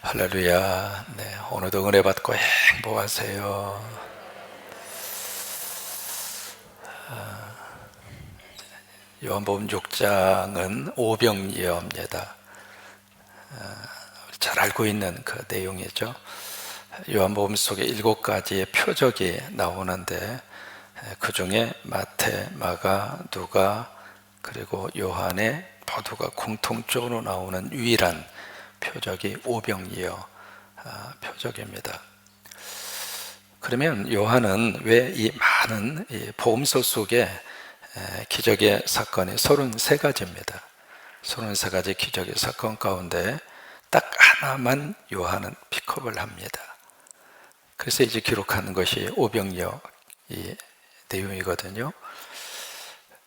할렐루야. 네, 오늘도 은혜 받고 행복하세요. 요한복음 6장은 오병이어입니다. 잘 알고 있는 그 내용이죠. 요한복음 속에 7가지의 표적이 나오는데 그 중에 마태, 마가, 누가 그리고 요한의 모두가 공통적으로 나오는 유일한 표적이 오병이어 표적입니다. 그러면 요한은 왜 이 많은 복음서 속에 기적의 사건이 33가지입니다. 33가지 기적의 사건 가운데 딱 하나만 요한은 픽업을 합니다. 그래서 이제 기록하는 것이 오병이어 이 내용이거든요.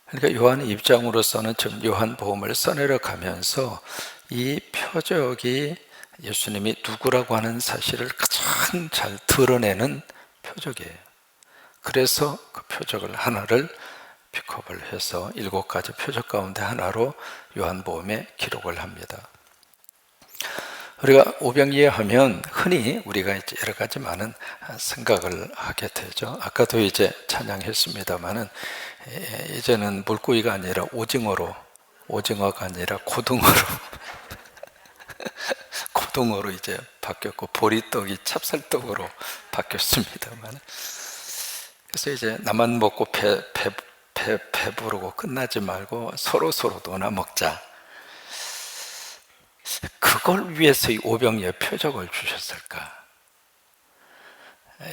그러니까 요한의 입장으로서는 지금 요한복음을 써내려 가면서 이 표적이 예수님이 누구라고 하는 사실을 가장 잘 드러내는 표적이에요. 그래서 그 표적을 하나를 픽업을 해서 7가지 표적 가운데 하나로 요한복음에 기록을 합니다. 우리가 오병이어 하면 흔히 우리가 이제 여러 가지 많은 생각을 하게 되죠. 아까도 이제 찬양했습니다만은 이제는 물고기가 아니라 오징어가 아니라 고등어로 고등어로 이제 바뀌었고 보리떡이 찹쌀떡으로 바뀌었습니다만, 그래서 이제 나만 먹고 배부르고 끝나지 말고 서로 도나 먹자. 그걸 위해서 이 오병이어 표적을 주셨을까?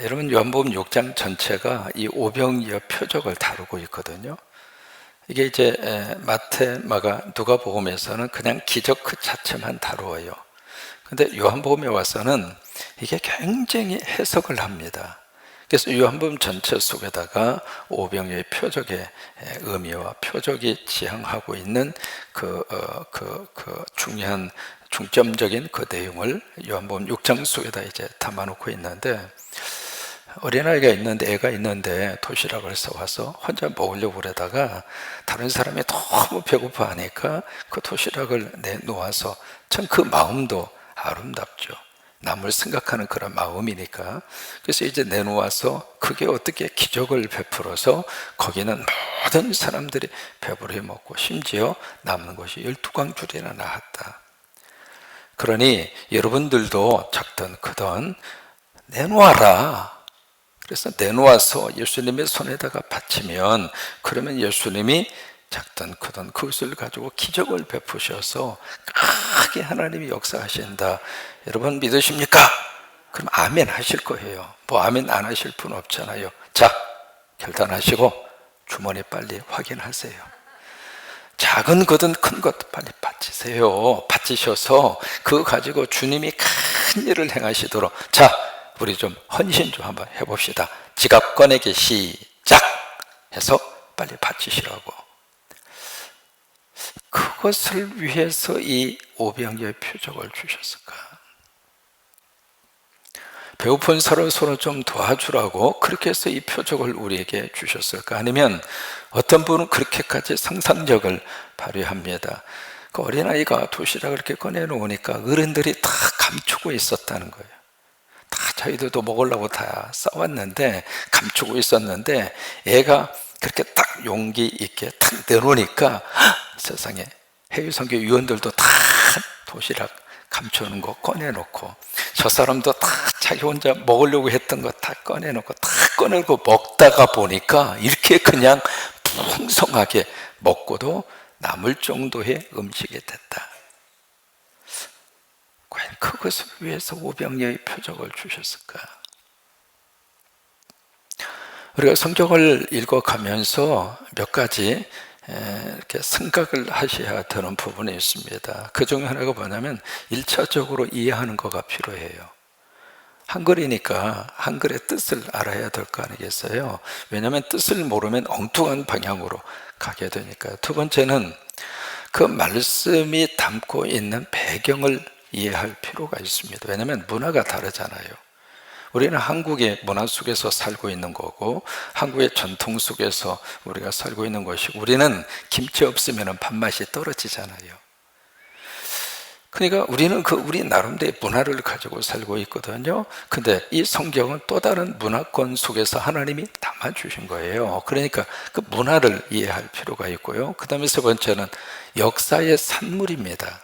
여러분, 요한복음 6장 전체가 이 오병이어 표적을 다루고 있거든요. 이게 이제 마태, 마가, 누가복음에서는 그냥 기적 그 자체만 다루어요. 근데 요한복음에 와서는 이게 굉장히 해석을 합니다. 그래서 요한복음 전체 속에다가 오병이어의 표적의 의미와 표적이 지향하고 있는 그 중요한 중점적인 그 내용을 요한복음 6장 속에다 이제 담아놓고 있는데, 어린아이가 있는데, 애가 있는데 도시락을 싸와서 혼자 먹으려고 그러다가 다른 사람이 너무 배고파 하니까 그 도시락을 내놓아서, 참 그 마음도 아름답죠. 남을 생각하는 그런 마음이니까. 그래서 이제 내놓아서 그게 어떻게 기적을 베풀어서 거기는 모든 사람들이 배부르게 먹고 심지어 남는 것이 12광줄이나 나왔다. 그러니 여러분들도 작든 크든 내놓아라. 그래서 내놓아서 예수님의 손에다가 바치면, 그러면 예수님이 작든 크든 그것을 가지고 기적을 베푸셔서 크게 하나님이 역사하신다. 여러분 믿으십니까? 그럼 아멘 하실 거예요. 뭐 아멘 안 하실 분 없잖아요. 자, 결단하시고 주머니 빨리 확인하세요. 작은 거든 큰 것도 빨리 바치세요. 바치셔서 그거 가지고 주님이 큰 일을 행하시도록, 자, 우리 좀 헌신 좀 한번 해봅시다. 지갑 꺼내기 시작 해서 빨리 바치시라고. 그것을 위해서 이 오병이어의 표적을 주셨을까? 배고픈 서로 좀 도와주라고 그렇게 해서 이 표적을 우리에게 주셨을까? 아니면 어떤 분은 그렇게까지 상상력을 발휘합니다. 그 어린아이가 도시락을 이렇게 꺼내놓으니까 어른들이 다 감추고 있었다는 거예요. 다 자기들도 먹으려고 다 싸왔는데 감추고 있었는데, 애가 그렇게 딱 용기 있게 탁 내놓으니까 세상에 해외선교 위원들도 다 도시락 감추는 거 꺼내놓고, 저 사람도 다 자기 혼자 먹으려고 했던 거 다 꺼내놓고 다 꺼내고 먹다가 보니까 이렇게 그냥 풍성하게 먹고도 남을 정도의 음식이 됐다. 과연 그것을 위해서 오병이어의 표적을 주셨을까? 우리가 성경을 읽어가면서 몇 가지 이렇게 생각을 하셔야 되는 부분이 있습니다. 그 중에 하나가 뭐냐면 1차적으로 이해하는 거가 필요해요. 한글이니까 한글의 뜻을 알아야 될 거 아니겠어요? 왜냐하면 뜻을 모르면 엉뚱한 방향으로 가게 되니까. 두 번째는 그 말씀이 담고 있는 배경을 이해할 필요가 있습니다. 왜냐하면 문화가 다르잖아요. 우리는 한국의 문화 속에서 살고 있는 거고, 한국의 전통 속에서 우리가 살고 있는 것이, 우리는 김치 없으면 밥맛이 떨어지잖아요. 그러니까 우리는 우리 나름대로의 문화를 가지고 살고 있거든요. 근데 이 성경은 또 다른 문화권 속에서 하나님이 담아주신 거예요. 그러니까 그 문화를 이해할 필요가 있고요. 그 다음에 세 번째는 역사의 산물입니다.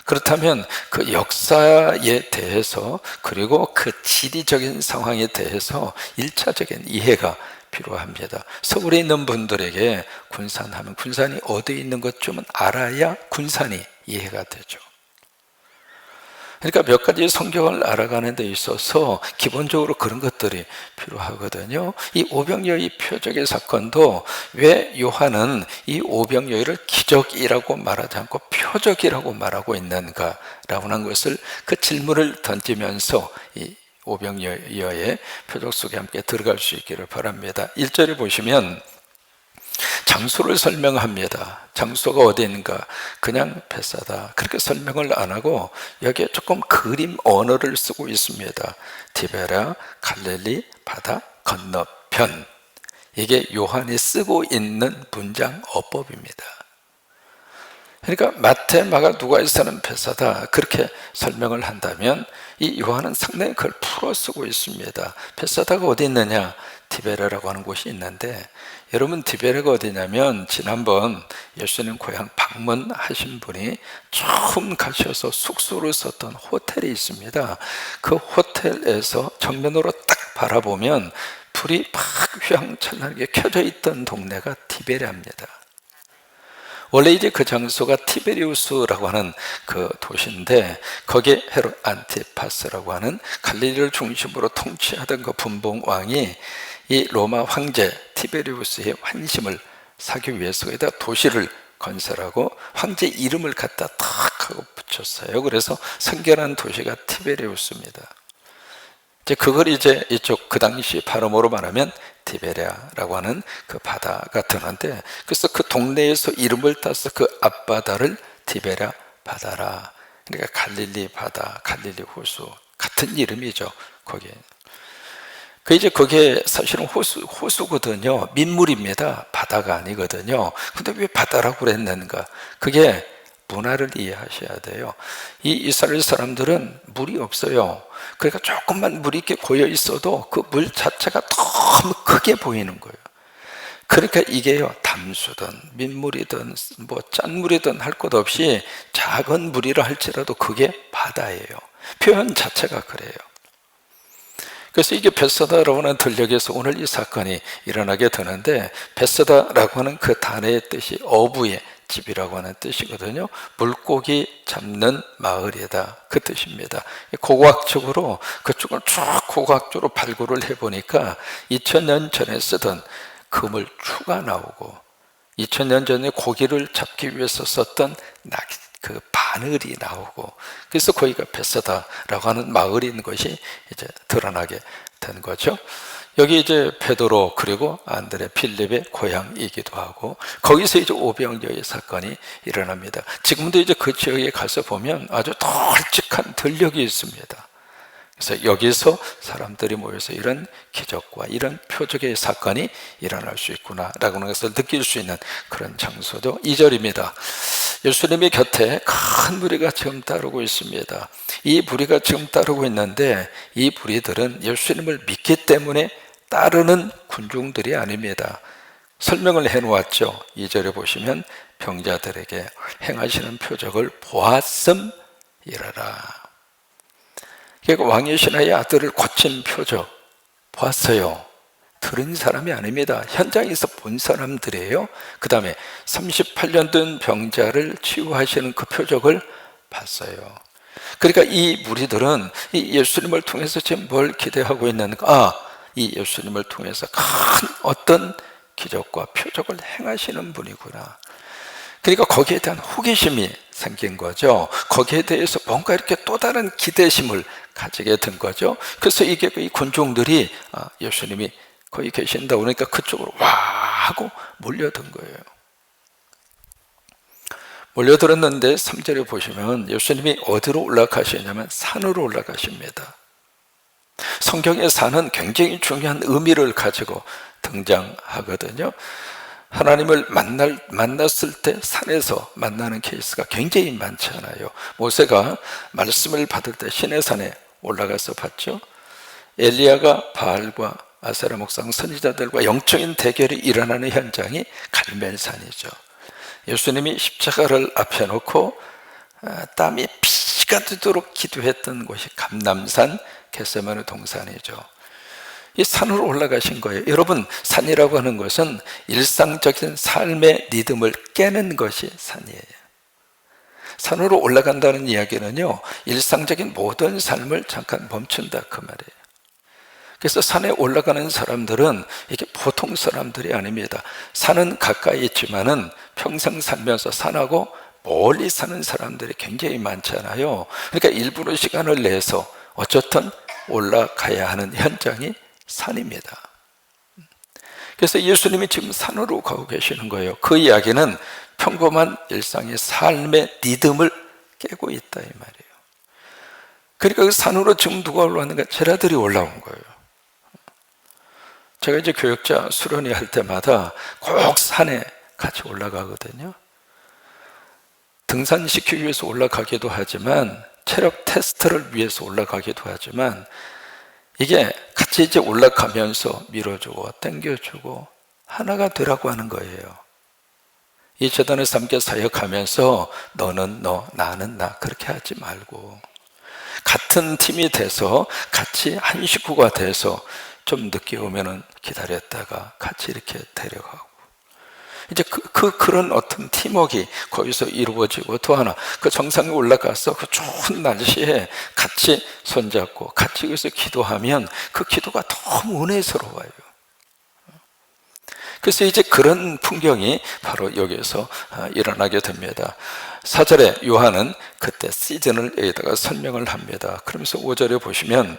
그렇다면 그 역사에 대해서 그리고 그 지리적인 상황에 대해서 1차적인 이해가 필요합니다. 서울에 있는 분들에게 군산하면 군산이 어디에 있는 것 좀 알아야 군산이 이해가 되죠. 그러니까 몇 가지 성경을 알아가는 데 있어서 기본적으로 그런 것들이 필요하거든요. 이 오병이어의 표적의 사건도 왜 요한은 이 오병이어를 기적이라고 말하지 않고 표적이라고 말하고 있는가라고 하는 것을 그 질문을 던지면서 이 오병이어의 표적 속에 함께 들어갈 수 있기를 바랍니다. 1절에 보시면 장소를 설명합니다. 장소가 어디 있는가? 그냥 벳사다. 그렇게 설명을 안 하고 여기에 조금 그림 언어를 쓰고 있습니다. 디베라, 갈릴리, 바다 건너편. 이게 요한이 쓰고 있는 문장 어법입니다. 그러니까 마태, 마가, 누가에서는 벳사다 그렇게 설명을 한다면 이 요한은 상당히 그걸 풀어 쓰고 있습니다. 벳사다가 어디 있느냐? 디베라라고 하는 곳이 있는데, 여러분 디베라가 어디냐면 지난번 예수님 고향 방문하신 분이 처음 가셔서 숙소를 썼던 호텔이 있습니다. 그 호텔에서 정면으로 딱 바라보면 불이 막 휘황찬란하게 켜져 있던 동네가 디베라입니다. 원래 이제 그 장소가 티베리우스라고 하는 그 도시인데, 거기에 헤롯 안티파스라고 하는 갈릴리를 중심으로 통치하던 그 분봉 왕이 이 로마 황제 티베리우스의 환심을 사기 위해서 거기다 도시를 건설하고 황제 이름을 갖다 탁 하고 붙였어요. 그래서 성결한 도시가 티베리우스입니다. 이제 그걸 이제 이쪽 그 당시 발음으로 말하면 디베레아라고 하는 그 바다가 드는데, 그래서 그 동네에서 이름을 따서 그 앞바다를 디베레아 바다라. 그러니까 갈릴리 바다, 갈릴리 호수 같은 이름이죠. 거기에. 그 이제 그게 사실은 호수거든요. 민물입니다. 바다가 아니거든요. 근데 왜 바다라고 그랬는가? 그게 문화를 이해하셔야 돼요. 이 이스라엘 사람들은 물이 없어요. 그러니까 조금만 물이 이렇게 고여 있어도 그 물 자체가 너무 크게 보이는 거예요. 그러니까 이게요, 담수든 민물이든 뭐 짠물이든 할 것 없이 작은 물이라 할지라도 그게 바다예요. 표현 자체가 그래요. 그래서 이게 벳사다라고 하는 들녘에서 오늘 이 사건이 일어나게 되는데, 벳사다라고 하는 그 단어의 뜻이 어부의 집이라고 하는 뜻이거든요. 물고기 잡는 마을이다, 그 뜻입니다. 고고학적으로 그쪽을 쭉 고고학적으로 발굴을 해보니까 2000년 전에 쓰던 그물추가 나오고 2000년 전에 고기를 잡기 위해서 썼던 그 바늘이 나오고, 그래서 거기가 벳사다라고 하는 마을이 있는 것이 이제 드러나게 된 거죠. 여기 이제 베드로 그리고 안드레, 필립의 고향이기도 하고, 거기서 이제 오병이어의 사건이 일어납니다. 지금도 이제 그 지역에 가서 보면 아주 널찍한 들녘이 있습니다. 그래서 여기서 사람들이 모여서 이런 기적과 이런 표적의 사건이 일어날 수 있구나라고 하는 것을 느낄 수 있는 그런 장소도 2절입니다. 예수님의 곁에 큰 무리가 지금 따르고 있습니다. 이 무리가 지금 따르고 있는데, 이 무리들은 예수님을 믿기 때문에 따르는 군중들이 아닙니다. 설명을 해놓았죠. 2절에 보시면 병자들에게 행하시는 표적을 보았음이라라. 그러니까 왕의 신하의 아들을 고친 표적 보았어요. 들은 사람이 아닙니다. 현장에서 본 사람들이에요. 그 다음에 38년 된 병자를 치유하시는 그 표적을 봤어요. 그러니까 이 무리들은 이 예수님을 통해서 지금 뭘 기대하고 있는가? 이 예수님을 통해서 큰 어떤 기적과 표적을 행하시는 분이구나. 그러니까 거기에 대한 호기심이 생긴 거죠. 거기에 대해서 뭔가 이렇게 또 다른 기대심을 가지게 된 거죠. 그래서 이게 이 군중들이 예수님이 거기 계신다 그러니까 그쪽으로 와 하고 몰려든 거예요. 몰려들었는데 3절에 보시면 예수님이 어디로 올라가시냐면 산으로 올라가십니다. 성경의 산은 굉장히 중요한 의미를 가지고 등장하거든요. 하나님을 만났을 때 산에서 만나는 케이스가 굉장히 많잖아요. 모세가 말씀을 받을 때 시내산에 올라가서 봤죠. 엘리야가 바알과 아세라 목상 선지자들과 영적인 대결이 일어나는 현장이 갈멜산이죠. 예수님이 십자가를 앞에 놓고 땀이 피가 되도록 기도했던 곳이 감람산 겟세마네 동산이죠. 이 산으로 올라가신 거예요. 여러분, 산이라고 하는 것은 일상적인 삶의 리듬을 깨는 것이 산이에요. 산으로 올라간다는 이야기는요, 일상적인 모든 삶을 잠깐 멈춘다 그 말이에요. 그래서 산에 올라가는 사람들은 이게 보통 사람들이 아닙니다. 산은 가까이 있지만은 평생 살면서 산하고 멀리 사는 사람들이 굉장히 많잖아요. 그러니까 일부러 시간을 내서 어쨌든 올라가야 하는 현장이 산입니다. 그래서 예수님이 지금 산으로 가고 계시는 거예요. 그 이야기는 평범한 일상의 삶의 리듬을 깨고 있다 이 말이에요. 그러니까 그 산으로 지금 누가 올라왔는가? 제자들이 올라온 거예요. 제가 이제 교역자 수련회 할 때마다 꼭 산에 같이 올라가거든요. 등산시키기 위해서 올라가기도 하지만, 체력 테스트를 위해서 올라가기도 하지만, 이게 같이 이제 올라가면서 밀어주고 당겨주고 하나가 되라고 하는 거예요. 이 재단에서 함께 사역하면서 너는 너, 나는 나 그렇게 하지 말고 같은 팀이 돼서 같이 한 식구가 돼서 좀 늦게 오면은 기다렸다가 같이 이렇게 데려가고, 이제 그런 어떤 팀워크가 거기서 이루어지고, 또 하나 그 정상에 올라가서 그 좋은 날씨에 같이 손잡고 같이 여기서 기도하면 그 기도가 너무 은혜스러워요. 그래서 이제 그런 풍경이 바로 여기에서 일어나게 됩니다. 4절에 요한은 그때 시즌을 여기다가 설명을 합니다. 그러면서 5절에 보시면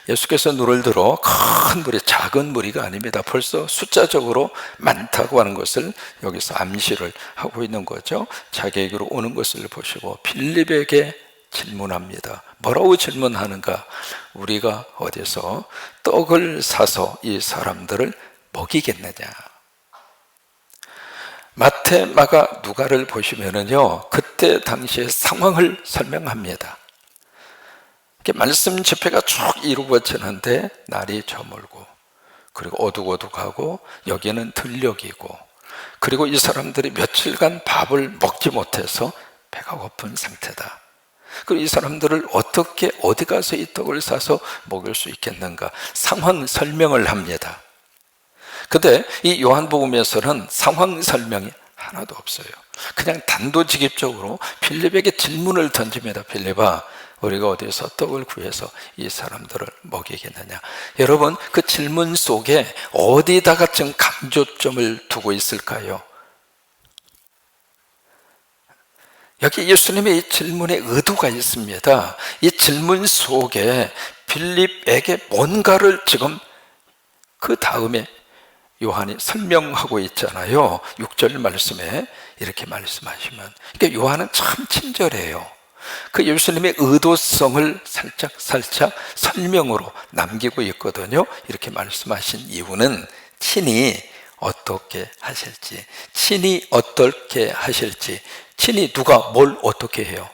예수께서 눈을 들어 큰 무리, 작은 무리가 아닙니다. 벌써 숫자적으로 많다고 하는 것을 여기서 암시를 하고 있는 거죠. 자기에게로 오는 것을 보시고 빌립에게 질문합니다. 뭐라고 질문하는가? 우리가 어디서 떡을 사서 이 사람들을 먹이겠느냐? 마태, 마가, 누가를 보시면은요, 그때 당시의 상황을 설명합니다. 말씀 집회가 쭉 이루어지는데 날이 저물고, 그리고 어둑어둑하고 여기는 들녘이고, 그리고 이 사람들이 며칠간 밥을 먹지 못해서 배가 고픈 상태다. 그리고 이 사람들을 어떻게 어디 가서 이 떡을 사서 먹을 수 있겠는가? 상황 설명을 합니다. 근데 이 요한복음에서는 상황 설명이 하나도 없어요. 그냥 단도직입적으로 빌립에게 질문을 던집니다. 빌립아, 우리가 어디서 떡을 구해서 이 사람들을 먹이겠느냐? 여러분, 그 질문 속에 어디다가 지금 강조점을 두고 있을까요? 여기 예수님의 이 질문에 의도가 있습니다. 이 질문 속에 빌립에게 뭔가를 지금 그 다음에 요한이 설명하고 있잖아요. 6절 말씀에 이렇게 말씀하시면, 그러니까 요한은 참 친절해요. 그 예수님의 의도성을 살짝 설명으로 남기고 있거든요. 이렇게 말씀하신 이유는 친히 어떻게 하실지, 친히 어떻게 하실지, 친히 누가 뭘 어떻게 해요?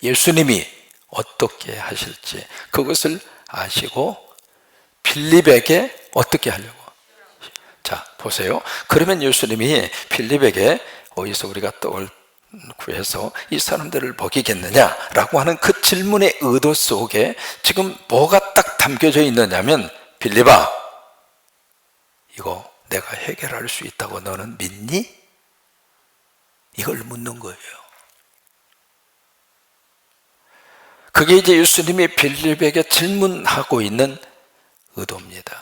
예수님이 어떻게 하실지 그것을 아시고 빌립에게 어떻게 하려고? 자, 보세요. 그러면 예수님이 빌립에게 어디서 우리가 떡을 구해서 이 사람들을 먹이겠느냐라고 하는 그 질문의 의도 속에 지금 뭐가 딱 담겨져 있느냐면, 빌립아, 이거 내가 해결할 수 있다고 너는 믿니? 이걸 묻는 거예요. 그게 이제 예수님이 빌립에게 질문하고 있는 의도입니다.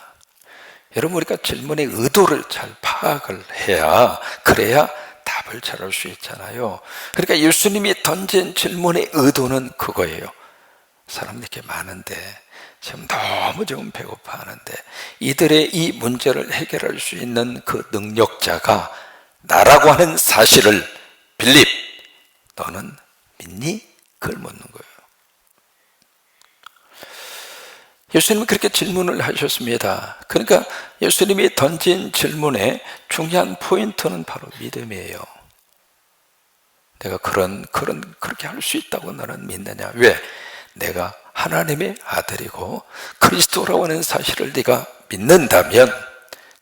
여러분, 우리가 질문의 의도를 잘 파악을 해야, 그래야 답을 잘할 수 있잖아요. 그러니까 예수님이 던진 질문의 의도는 그거예요. 사람들이 이렇게 많은데 지금 너무 지금 배고파하는데 이들의 이 문제를 해결할 수 있는 그 능력자가 나라고 하는 사실을 빌립, 너는 믿니? 그걸 묻는 거예요. 예수님은 그렇게 질문을 하셨습니다. 그러니까 예수님이 던진 질문의 중요한 포인트는 바로 믿음이에요. 내가 그렇게 할 수 있다고 너는 믿느냐? 왜? 내가 하나님의 아들이고 그리스도라고 하는 사실을 네가 믿는다면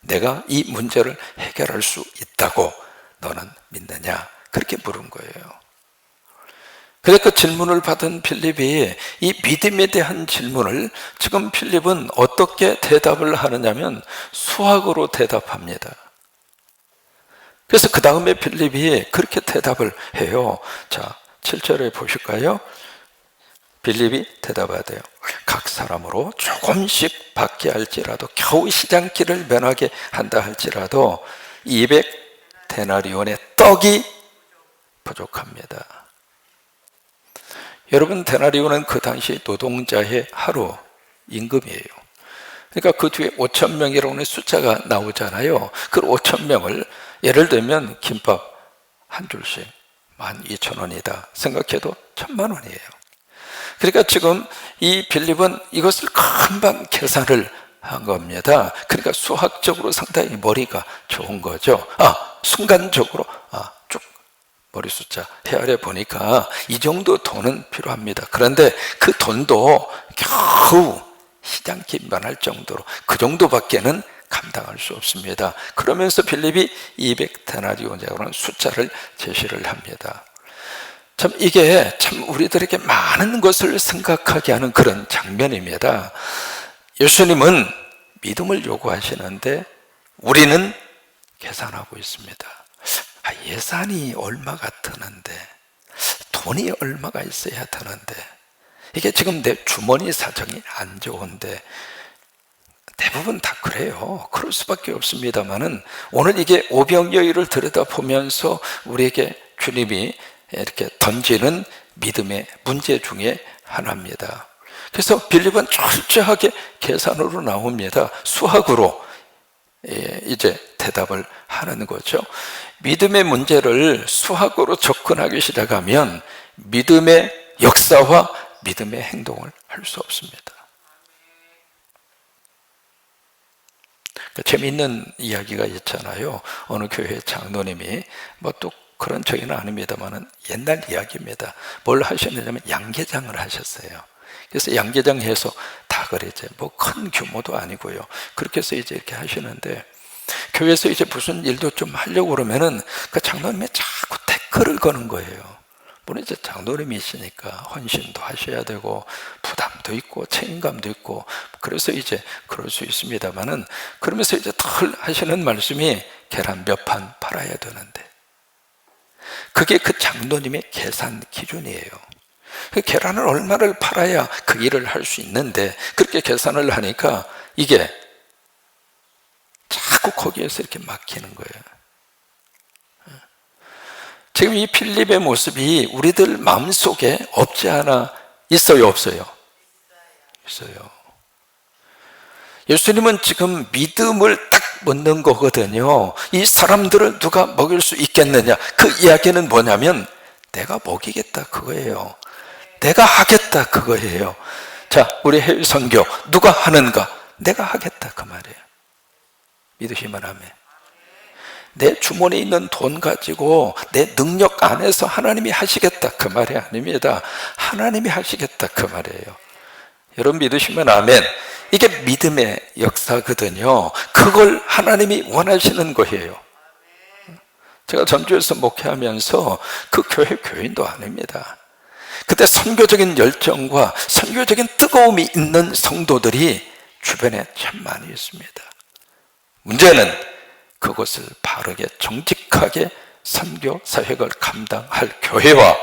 내가 이 문제를 해결할 수 있다고 너는 믿느냐? 그렇게 물은 거예요. 그래서 그 질문을 받은 빌립이 이 믿음에 대한 질문을 지금 빌립은 어떻게 대답을 하느냐면 수학으로 대답합니다. 그래서 그 다음에 빌립이 그렇게 대답을 해요. 자, 7절에 보실까요? 빌립이 대답하대요. 각 사람으로 조금씩 받게 할지라도 겨우 시장길을 면하게 한다 할지라도 200데나리온의 떡이 부족합니다. 여러분, 데나리온은 그 당시 노동자의 하루 임금이에요. 그러니까 그 뒤에 5,000명이라고 하는 숫자가 나오잖아요. 그 5,000명을 예를 들면 김밥 한 줄씩 12,000원이다 생각해도 1,000,000원이에요. 그러니까 지금 이 빌립은 이것을 금방 계산을 한 겁니다. 그러니까 수학적으로 상당히 머리가 좋은 거죠. 순간적으로 쭉 머리 숫자 헤아려 보니까 이 정도 돈은 필요합니다. 그런데 그 돈도 겨우 시장길만 할 정도로 그 정도밖에는 감당할 수 없습니다. 그러면서 빌립이 200데나리온이라는 숫자를 제시를 합니다. 참 이게 참 우리들에게 많은 것을 생각하게 하는 그런 장면입니다. 예수님은 믿음을 요구하시는데 우리는 계산하고 있습니다. 예산이 얼마가 드는데, 돈이 얼마가 있어야 되는데, 이게 지금 내 주머니 사정이 안 좋은데, 대부분 다 그래요. 그럴 수밖에 없습니다만은 오늘 이게 오병이어를 들여다보면서 우리에게 주님이 이렇게 던지는 믿음의 문제 중에 하나입니다. 그래서 빌립은 철저하게 계산으로 나옵니다. 수학으로 이제 대답을 하는 거죠. 믿음의 문제를 수학으로 접근하기 시작하면 믿음의 역사와 믿음의 행동을 할 수 없습니다. 재미있는 이야기가 있잖아요. 어느 교회 장로님이 또 그런 저기는 아닙니다만은 옛날 이야기입니다. 뭘 하셨느냐면 양계장을 하셨어요. 그래서 양계장 해서 닭을 이제 큰 규모도 아니고요. 그렇게 해서 이제 이렇게 하시는데 교회에서 이제 무슨 일도 좀 하려고 그러면은 그 장로님이 자꾸 태클을 거는 거예요. 물론 이제 장로님이시니까 헌신도 하셔야 되고 부담도 있고 책임감도 있고 그래서 이제 그럴 수 있습니다만은 그러면서 이제 늘 하시는 말씀이 계란 몇 판 팔아야 되는데 그게 그 장로님의 계산 기준이에요. 그 계란을 얼마를 팔아야 그 일을 할 수 있는데 그렇게 계산을 하니까 이게 자꾸 거기에서 이렇게 막히는 거예요. 지금 이 필립의 모습이 우리들 마음속에 없지 않아 있어요, 없어요? 있어요. 예수님은 지금 믿음을 딱 묻는 거거든요. 이 사람들을 누가 먹일 수 있겠느냐? 그 이야기는 뭐냐면 내가 먹이겠다 그거예요. 내가 하겠다 그거예요. 자, 우리 해외 선교 누가 하는가? 내가 하겠다 그 말이에요. 믿으시면 아멘. 내 주머니에 있는 돈 가지고 내 능력 안에서 하나님이 하시겠다 그 말이 아닙니다. 하나님이 하시겠다 그 말이에요. 여러분 믿으시면 아멘. 이게 믿음의 역사거든요. 그걸 하나님이 원하시는 거예요. 제가 전주에서 목회하면서 그 교회 교인도 아닙니다. 그때 선교적인 열정과 선교적인 뜨거움이 있는 성도들이 주변에 참 많이 있습니다. 문제는 그것을 바르게 정직하게 선교 사역을 감당할 교회와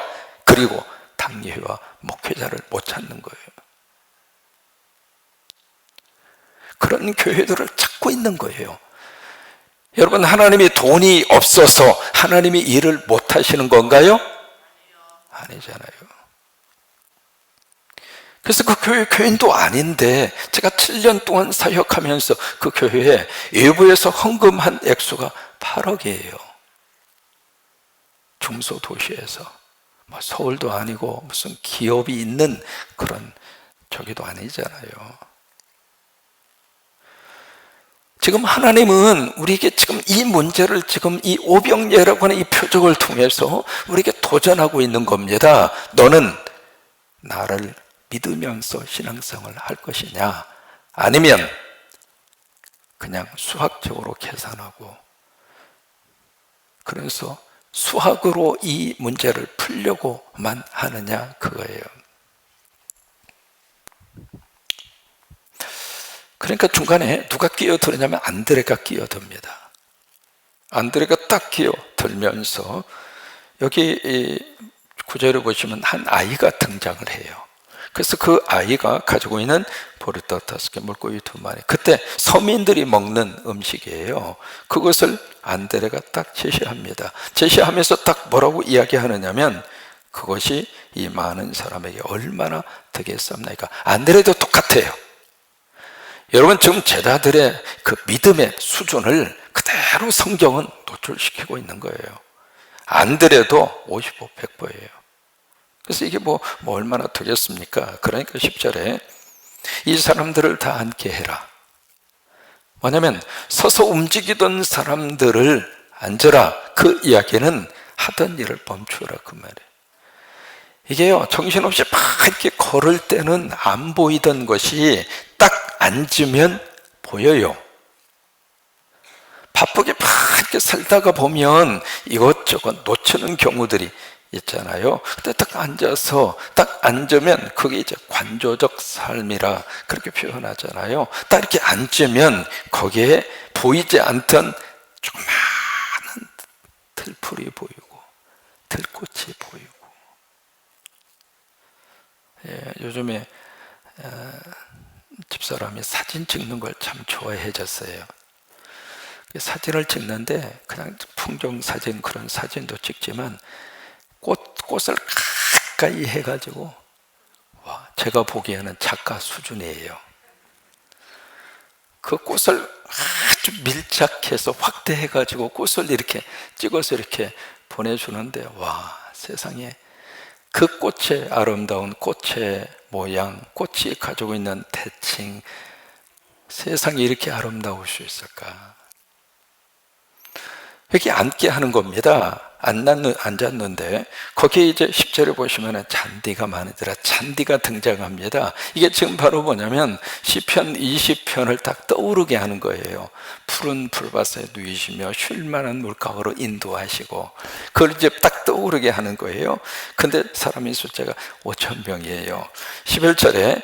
그리고 당예회와 목회자를 못 찾는 거예요. 그런 교회들을 찾고 있는 거예요. 여러분, 하나님이 돈이 없어서 하나님이 일을 못 하시는 건가요? 아니잖아요. 그래서 그 교회 교인도 아닌데 제가 7년 동안 사역하면서 그 교회에 외부에서 헌금한 액수가 8억이에요. 중소도시에서 서울도 아니고 무슨 기업이 있는 그런 저기도 아니잖아요. 지금 하나님은 우리에게 지금 이 문제를 지금 이 오병이어라고 하는 이 표적을 통해서 우리에게 도전하고 있는 겁니다. 너는 나를 믿으면서 신앙생활을 할 것이냐, 아니면 그냥 수학적으로 계산하고 그래서 수학으로 이 문제를 풀려고만 하느냐, 그거예요. 그러니까 중간에 누가 끼어들냐면 안드레가 끼어듭니다. 안드레가 딱 끼어들면서 여기 이 구절을 보시면 한 아이가 등장을 해요. 그래서 그 아이가 가지고 있는 보리떡 5개, 물고기 2마리, 그때 서민들이 먹는 음식이에요. 그것을 안드레가 딱 제시합니다. 제시하면서 딱 뭐라고 이야기하느냐면 그것이 이 많은 사람에게 얼마나 되겠습니까? 안드레도 똑같아요. 여러분, 지금 제자들의 그 믿음의 수준을 그대로 성경은 노출시키고 있는 거예요. 안드레도 55, 100%예요. 그래서 이게 뭐 얼마나 되겠습니까? 그러니까 10절에 이 사람들을 다 앉게 해라. 뭐냐면 서서 움직이던 사람들을 앉으라. 그 이야기는 하던 일을 멈추라, 그 말이에요. 이게요, 정신없이 막 이렇게 걸을 때는 안 보이던 것이 딱 앉으면 보여요. 바쁘게 막 이렇게 살다가 보면 이것저것 놓치는 경우들이 있잖아요. 근데 딱 앉아서 딱 앉으면 그게 이제 관조적 삶이라 그렇게 표현하잖아요. 딱 이렇게 앉으면 거기에 보이지 않던 조그마한 들풀이 보이고 들꽃이 보이고. 요즘에 집사람이 사진 찍는 걸 참 좋아해졌어요. 사진을 찍는데 그냥 풍경 사진, 그런 사진도 찍지만 꽃을 가까이 해가지고, 와, 제가 보기에는 작가 수준이에요. 그 꽃을 아주 밀착해서 확대해가지고 꽃을 이렇게 찍어서 이렇게 보내주는데, 와, 세상에 그 꽃의 아름다운 꽃의 모양, 꽃이 가지고 있는 대칭, 세상에 이렇게 아름다울 수 있을까? 이렇게 앉게 하는 겁니다. 앉았는데 거기에 이제 10절에 보시면 잔디가 많으더라. 잔디가 등장합니다. 이게 지금 바로 뭐냐면 시편 20편을 딱 떠오르게 하는 거예요. 푸른 풀밭에 누이시며 쉴만한 물가로 인도하시고, 그걸 이제 딱 떠오르게 하는 거예요. 근데 사람의 숫자가 5,000명이에요 11절에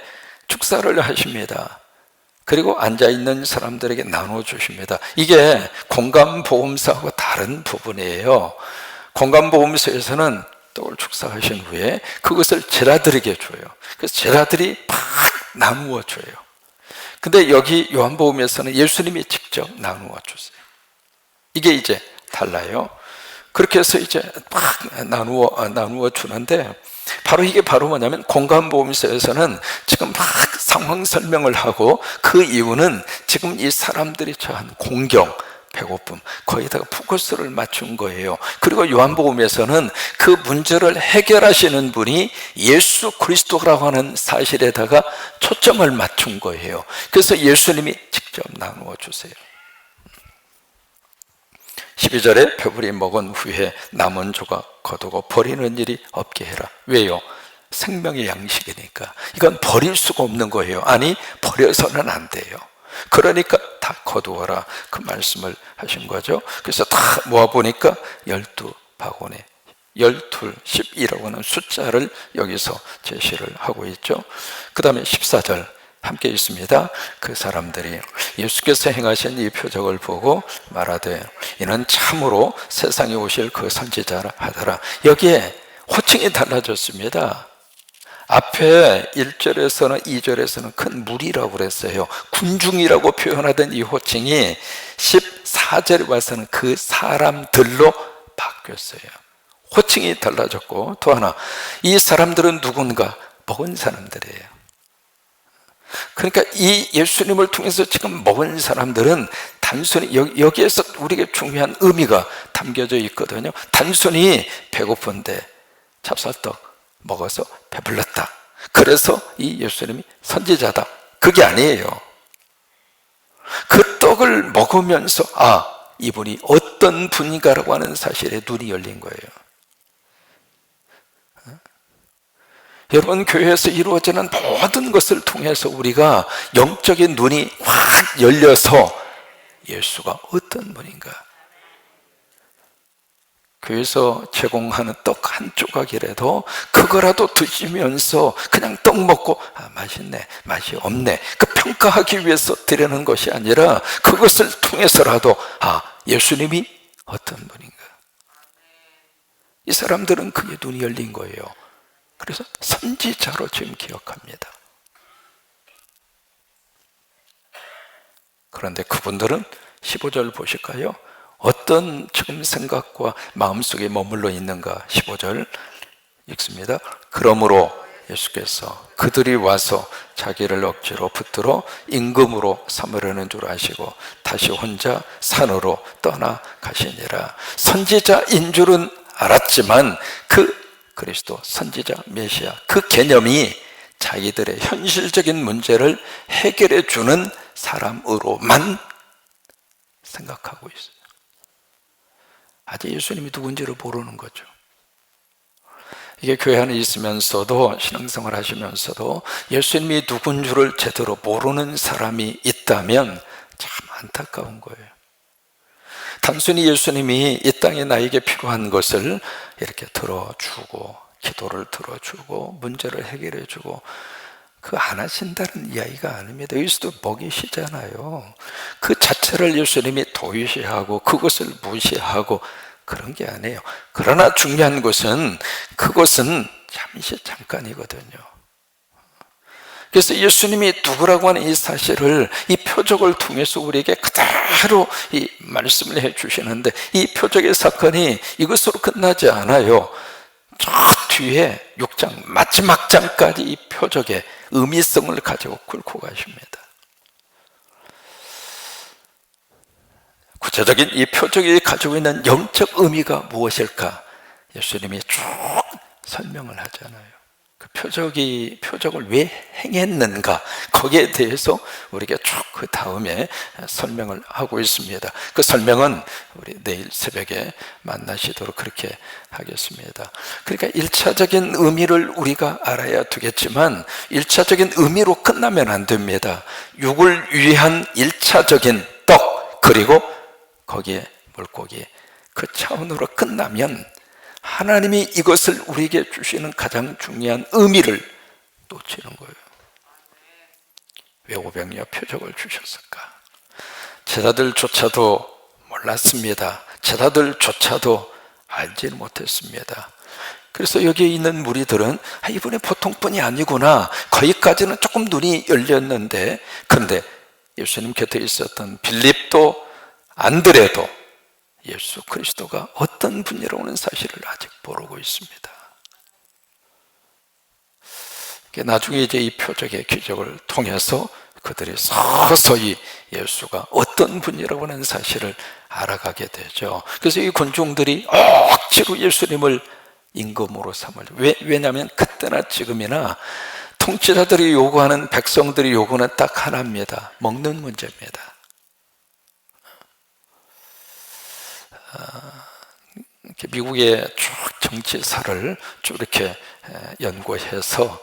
축사를 하십니다. 그리고 앉아있는 사람들에게 나눠주십니다. 이게 공감보험사하고 다른 부분이에요. 공감보험사에서는 떡을 축사하신 후에 그것을 제자들에게 줘요. 그래서 제자들이 막 나누어 줘요. 근데 여기 요한복음에서는 예수님이 직접 나누어 주세요. 이게 이제 달라요. 그렇게 해서 이제 막 나누어 주는데, 바로 이게 바로 뭐냐면 공감보험사에서는 지금 막 상황 설명을 하고, 그 이유는 지금 이 사람들이 처한 공경, 배고픔, 거기다가 포커스를 맞춘 거예요. 그리고 요한복음에서는 그 문제를 해결하시는 분이 예수 그리스도라고 하는 사실에다가 초점을 맞춘 거예요. 그래서 예수님이 직접 나누어 주세요. 12절에 배불리 먹은 후에 남은 조각 거두고 버리는 일이 없게 해라. 왜요? 생명의 양식이니까. 이건 버릴 수가 없는 거예요. 아니, 버려서는 안 돼요. 그러니까 다 거두어라, 그 말씀을 하신 거죠. 그래서 다 모아보니까 12바구니, 12, 12라고 하는 숫자를 여기서 제시를 하고 있죠. 그 다음에 14절 함께 있습니다. 그 사람들이 예수께서 행하신 이 표적을 보고 말하되 이는 참으로 세상에 오실 그 선지자라 하더라. 여기에 호칭이 달라졌습니다. 앞에 1절에서는 2절에서는 큰 무리라고 그랬어요. 군중이라고 표현하던 이 호칭이 14절에 와서는 그 사람들로 바뀌었어요. 호칭이 달라졌고, 또 하나, 이 사람들은 누군가? 먹은 사람들이에요. 그러니까 이 예수님을 통해서 지금 먹은 사람들은 단순히 여기에서 우리에게 중요한 의미가 담겨져 있거든요. 단순히 배고픈데 찹쌀떡 먹어서 배불렀다, 그래서 이 예수님이 선지자다, 그게 아니에요. 그 떡을 먹으면서 이분이 어떤 분인가라고 하는 사실에 눈이 열린 거예요. 여러분, 교회에서 이루어지는 모든 것을 통해서 우리가 영적인 눈이 확 열려서 예수가 어떤 분인가, 교회에서 제공하는 떡 한 조각이라도 그거라도 드시면서 그냥 떡 먹고 맛있네, 맛이 없네, 그 평가하기 위해서 드리는 것이 아니라 그것을 통해서라도 예수님이 어떤 분인가, 이 사람들은 그게 눈이 열린 거예요. 그래서 선지자로 지금 기억합니다. 그런데 그분들은 15절 보실까요? 어떤 지금 생각과 마음속에 머물러 있는가. 15절 읽습니다. 그러므로 예수께서 그들이 와서 자기를 억지로 붙들어 임금으로 삼으려는 줄 아시고 다시 혼자 산으로 떠나가시니라. 선지자인 줄은 알았지만 그 그리스도, 선지자, 메시아, 그 개념이 자기들의 현실적인 문제를 해결해 주는 사람으로만 생각하고 있어요. 아직 예수님이 누군지를 모르는 거죠. 이게 교회 안에 있으면서도, 신앙생활 하시면서도 예수님이 누군 줄을 제대로 모르는 사람이 있다면 참 안타까운 거예요. 단순히 예수님이 이 땅에 나에게 필요한 것을 이렇게 들어주고, 기도를 들어주고, 문제를 해결해주고, 그거 안 하신다는 이야기가 아닙니다. 예수도 먹이시잖아요. 그 자체를 예수님이 도외시하고 그것을 무시하고 그런 게 아니에요. 그러나 중요한 것은 그것은 잠깐이거든요. 그래서 예수님이 누구라고 하는 이 사실을, 이 표적을 통해서 우리에게 그대로 이 말씀을 해주시는데, 이 표적의 사건이 이것으로 끝나지 않아요. 저 뒤에 6장 마지막 장까지 이 표적의 의미성을 가지고 끌고 가십니다. 구체적인 이 표적이 가지고 있는 영적 의미가 무엇일까? 예수님이 쭉 설명을 하잖아요. 그 표적을 왜 행했는가, 거기에 대해서 우리가 쭉 그 다음에 설명을 하고 있습니다. 그 설명은 우리 내일 새벽에 만나시도록 그렇게 하겠습니다. 그러니까 1차적인 의미를 우리가 알아야 되겠지만 1차적인 의미로 끝나면 안 됩니다. 육을 위한 1차적인 떡, 그리고 거기에 물고기, 그 차원으로 끝나면 하나님이 이것을 우리에게 주시는 가장 중요한 의미를 놓치는 거예요. 왜 오병이어 표적을 주셨을까? 제자들조차도 몰랐습니다. 제자들조차도 알지는 못했습니다. 그래서 여기에 있는 무리들은 이분이 보통 분이 아니구나, 거기까지는 조금 눈이 열렸는데, 그런데 예수님 곁에 있었던 빌립도 안드레도 예수 그리스도가 어떤 분이라고 하는 사실을 아직 모르고 있습니다. 나중에 이제 이 표적의 기적을 통해서 그들이 서서히 예수가 어떤 분이라고 하는 사실을 알아가게 되죠. 그래서 이 군중들이 억지로 예수님을 임금으로 삼으려. 왜냐하면 그때나 지금이나 통치자들이 요구하는, 백성들이 요구는 딱 하나입니다. 먹는 문제입니다. 미국의 쭉 정치사를 쭉 이렇게 연구해서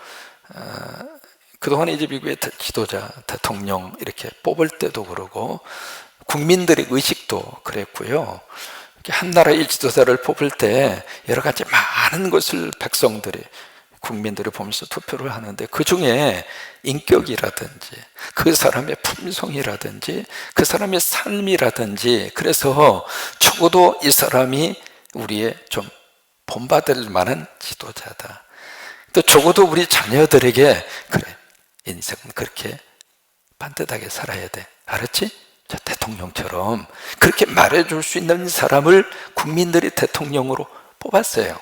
그동안에 이제 미국의 지도자, 대통령 이렇게 뽑을 때도 그러고 국민들의 의식도 그랬고요. 한 나라의 지도자를 뽑을 때 여러 가지 많은 것을 백성들이, 국민들이 보면서 투표를 하는데 그 중에 인격이라든지 그 사람의 품성이라든지 그 사람의 삶이라든지, 그래서 적어도 이 사람이 우리의 좀 본받을 만한 지도자다, 또 적어도 우리 자녀들에게 그래, 인생은 그렇게 반듯하게 살아야 돼, 알았지? 저 대통령처럼 그렇게 말해줄 수 있는 사람을 국민들이 대통령으로 뽑았어요.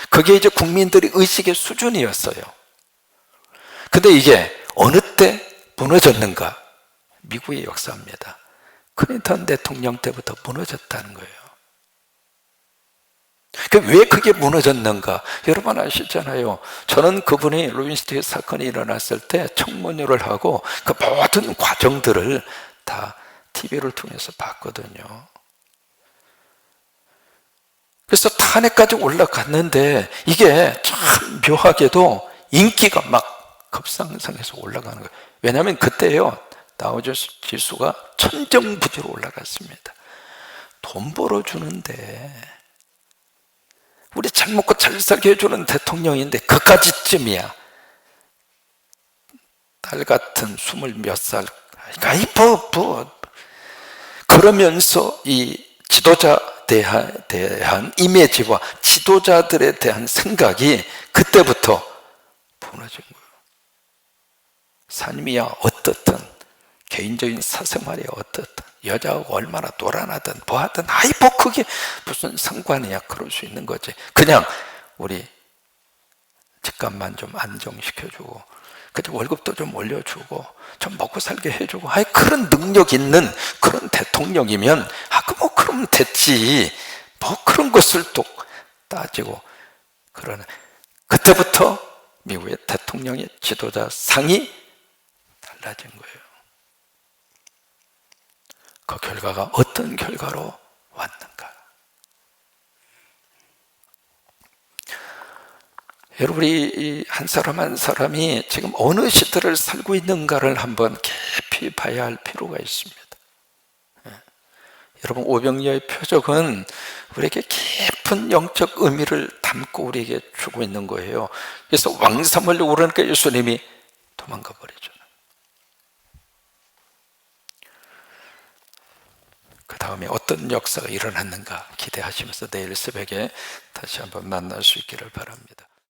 그게 이제 국민들의 의식의 수준이었어요. 근데 이게 어느 때 무너졌는가? 미국의 역사입니다. 클린턴 대통령 때부터 무너졌다는 거예요. 왜 그게 무너졌는가? 여러분 아시잖아요. 저는 그분이 로빈스틱 사건이 일어났을 때 청문회를 하고 그 모든 과정들을 다 TV를 통해서 봤거든요. 그래서 탄핵까지 올라갔는데 이게 참 묘하게도 인기가 막 급상승해서 올라가는 거예요. 왜냐하면 그때요, 다우존스 지수가 천정부지로 올라갔습니다. 돈 벌어주는데, 우리 잘 먹고 잘 살게 해주는 대통령인데 그까지쯤이야. 딸 같은 20몇 살, 아이 그러면서 이 지도자에 대한 이미지와 지도자들에 대한 생각이 그때부터 무너진 거예요. 사님이야 어떻든, 개인적인 사생활이 어떻든, 여자하고 얼마나 놀아나든 뭐하든 그게 무슨 상관이야. 그럴 수 있는 거지. 그냥 우리 집값만 좀 안정시켜주고, 그저 월급도 좀 올려주고, 좀 먹고 살게 해주고, 그런 능력 있는 그런 대통령이면 그러면 됐지. 그런 것을 또 따지고 그러는. 그때부터 미국의 대통령의 지도자 상이 달라진 거예요. 그 결과가 어떤 결과로 왔는가? 여러분이 한 사람 한 사람이 지금 어느 시대를 살고 있는가를 한번 깊이 봐야 할 필요가 있습니다. 여러분, 오병이어의 표적은 우리에게 깊은 영적 의미를 담고 우리에게 주고 있는 거예요. 그래서 왕삼을 오르니까 예수님이 도망가 버리죠. 그 다음에 어떤 역사가 일어났는가 기대하시면서 내일 새벽에 다시 한번 만날 수 있기를 바랍니다.